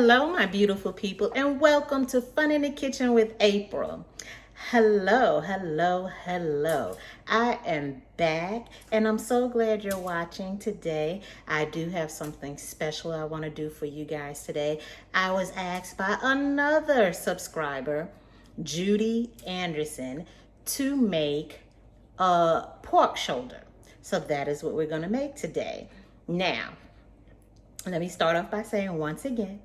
Hello, my beautiful people, and welcome to Fun in the Kitchen with April. Hello, hello, hello. I am back, and I'm so glad you're watching today. I do have something special I want to do for you guys today. I was asked by another subscriber, Judy Anderson, to make a pork shoulder. So that is what we're going to make today. Now, let me start off by saying once again,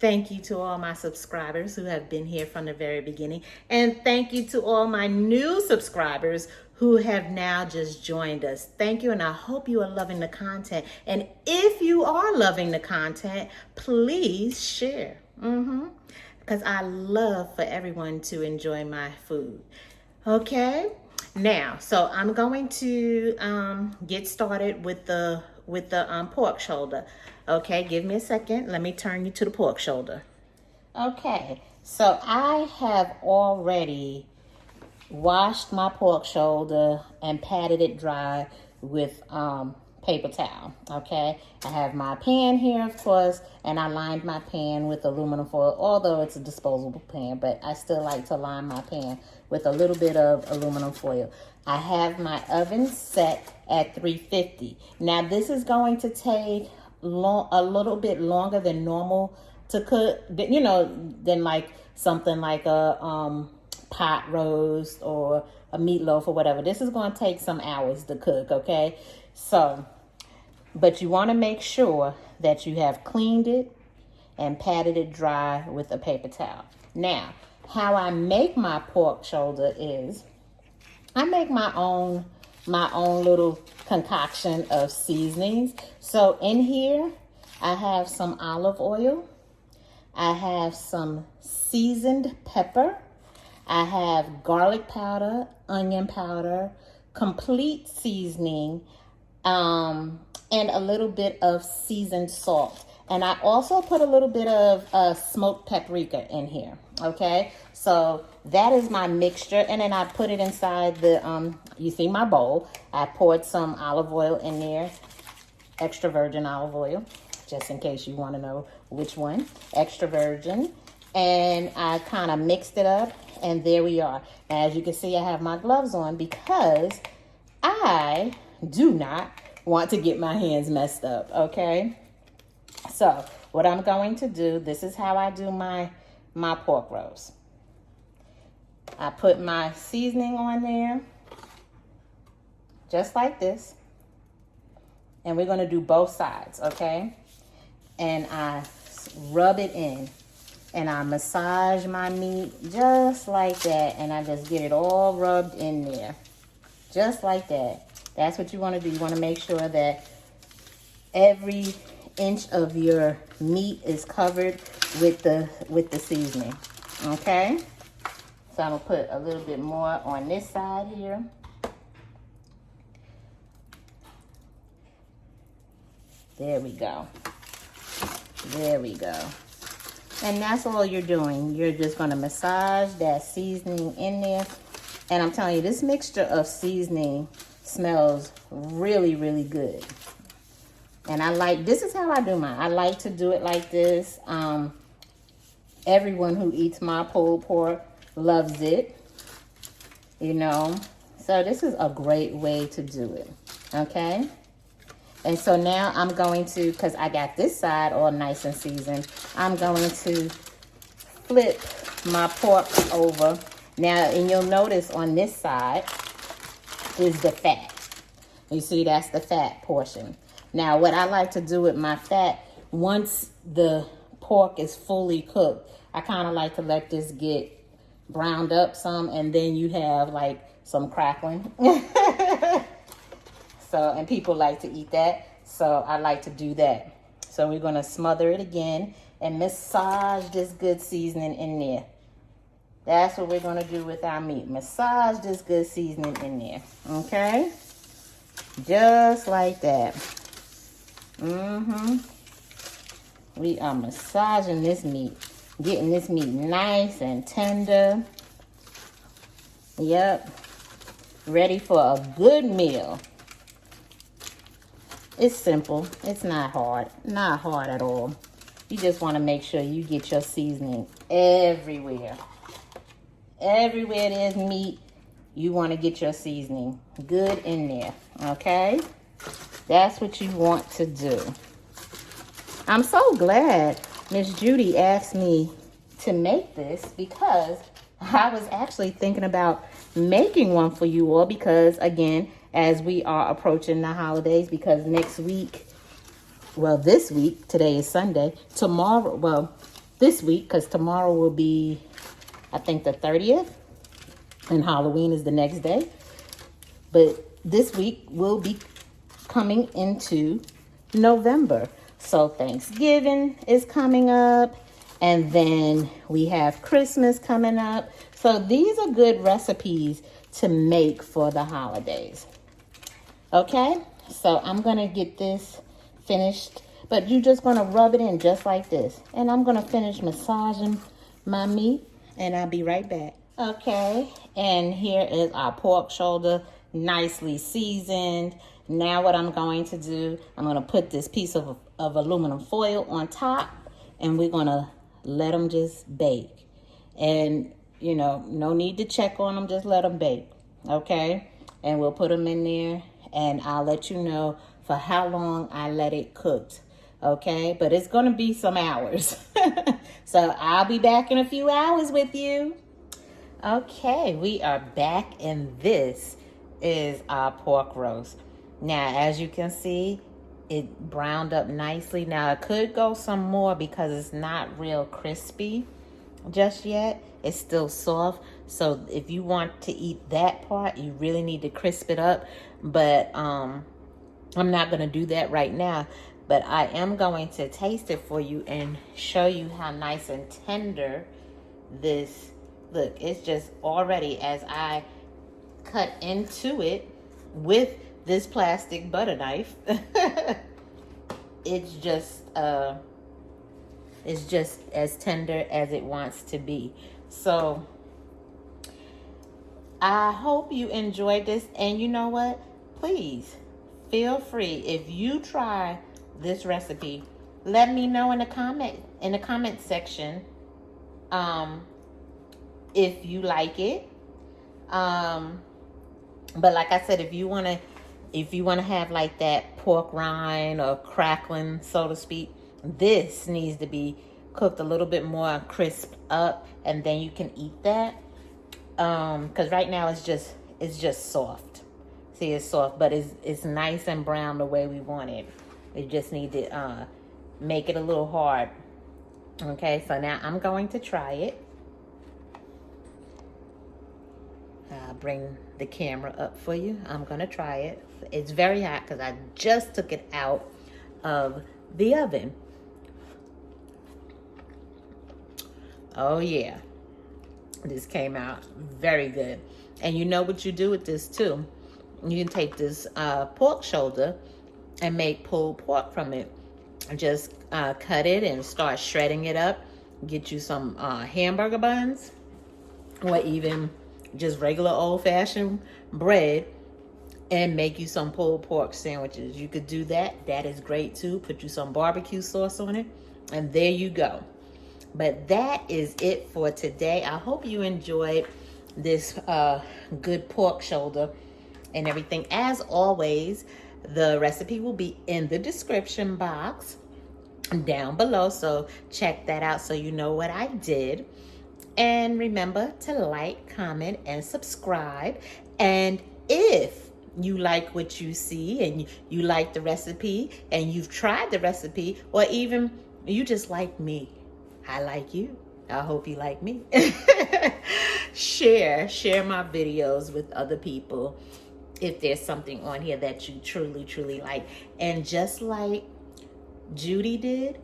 thank you to all my subscribers who have been here from the very beginning. And thank you to all my new subscribers who have now just joined us. Thank you, and I hope you are loving the content. And if you are loving the content, please share. Because I love for everyone to enjoy my food. Okay? Now, so I'm going to get started with the pork shoulder. Okay, give me a second. Let me turn you to the pork shoulder. Okay, so I have already washed my pork shoulder and patted it dry with paper towel. Okay, I have my pan here, of course, and I lined my pan with aluminum foil, although it's a disposable pan, but I still like to line my pan with a little bit of aluminum foil. I have my oven set at 350. Now this is going to take a little bit longer than normal to cook, than like something like a pot roast or a meatloaf or whatever. This is going to take some hours to cook, okay? So, but you want to make sure that you have cleaned it and patted it dry with a paper towel. Now, how I make my pork shoulder is I make my own little concoction of seasonings. So in here, I have some olive oil. I have some seasoned pepper. I have garlic powder, onion powder, complete seasoning, and a little bit of seasoned salt. And I also put a little bit of smoked paprika in here, okay? So that is my mixture. And then I put it inside the, you see my bowl. I poured some olive oil in there, extra virgin olive oil, just in case you want to know which one, extra virgin. And I kind of mixed it up, and there we are. As you can see, I have my gloves on because I do not want to get my hands messed up, okay? So what I'm going to do, this is how I do my pork roast. I put my seasoning on there, just like this. And we're going to do both sides, okay? And I rub it in. And I massage my meat just like that. And I just get it all rubbed in there. Just like that. That's what you want to do. You want to make sure that every inch of your meat is covered with the seasoning. Okay? So I'm going to put a little bit more on this side here. There we go. There we go. And that's all you're doing. You're just going to massage that seasoning in there. And I'm telling you, this mixture of seasoning smells really, really good. And this is how I do mine. I like to do it like this. Everyone who eats my pulled pork loves it, So this is a great way to do it, okay? And so now I'm going to, because I got this side all nice and seasoned, I'm going to flip my pork over. Now, and you'll notice on this side is the fat. You see, that's the fat portion. Now, what I like to do with my fat, once the pork is fully cooked, I kind of like to let this get browned up some, and then you have like some crackling. So, and people like to eat that, so I like to do that. So we're going to smother it again and massage this good seasoning in there. That's what we're going to do with our meat. Massage this good seasoning in there, okay? Just like that. We are massaging this meat, getting this meat nice and tender. Yep. Ready for a good meal. It's simple. It's not hard. Not hard at all. You just want to make sure you get your seasoning everywhere. Everywhere there's meat, you want to get your seasoning good in there, okay? That's what you want to do. I'm so glad Miss Judy asked me to make this, because I was actually thinking about making one for you all, because again, as we are approaching the holidays, because next week, well, this week, today is Sunday, tomorrow, well, this week, because tomorrow will be, I think, the 30th, and Halloween is the next day. But this week will be coming into November. So Thanksgiving is coming up, and then we have Christmas coming up. So these are good recipes to make for the holidays. Okay, so I'm gonna get this finished, but you're just gonna rub it in just like this. And I'm gonna finish massaging my meat, and I'll be right back. Okay, and here is our pork shoulder, nicely seasoned. Now what I'm going to do, I'm going to put this piece of aluminum foil on top, and we're going to let them just bake. And, you know, no need to check on them, just let them bake, okay? And we'll put them in there, and I'll let you know for how long I let it cook, okay? But it's going to be some hours. So I'll be back in a few hours with you. Okay, we are back, and this is our pork roast. Now, as you can see, it browned up nicely. Now, it could go some more because it's not real crispy just yet. It's still soft. So if you want to eat that part, you really need to crisp it up. But I'm not going to do that right now. But I am going to taste it for you and show you how nice and tender this. Look, it's just already, as I cut into it with this plastic butter knife, it's just as tender as it wants to be. So I hope you enjoyed this, and you know what? Please feel free, if you try this recipe, let me know in the comment section if you like it. But like I said, if you want to have like that pork rind or crackling, so to speak, this needs to be cooked a little bit more crisp up, and then you can eat that. Because right now it's just soft. See, it's soft, but it's nice and brown the way we want it. We just need to make it a little hard. Okay, so now I'm going to try it. I'll bring the camera up for you. I'm going to try it. It's very hot because I just took it out of the oven. Oh, yeah. This came out very good. And you know what you do with this, too. You can take this pork shoulder and make pulled pork from it. Just cut it and start shredding it up. Get you some hamburger buns, or even just regular old-fashioned bread, and make you some pulled pork sandwiches. You could do that. That is great too. Put you some barbecue sauce on it, and there you go. But that is it for today. I hope you enjoyed this good pork shoulder and everything. As always, the recipe will be in the description box down below, so check that out so you know what I did. And remember to like, comment, and subscribe. And if you like what you see, and you like the recipe, and you've tried the recipe, or even you just like me, I like you, I hope you like me. share my videos with other people if there's something on here that you truly like. And just like Judy did,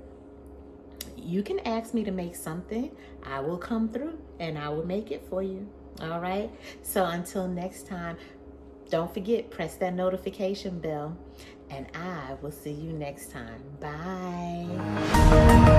you can ask me to make something. I will come through and I will make it for you. All right? So until next time, don't forget, press that notification bell, and I will see you next time. Bye.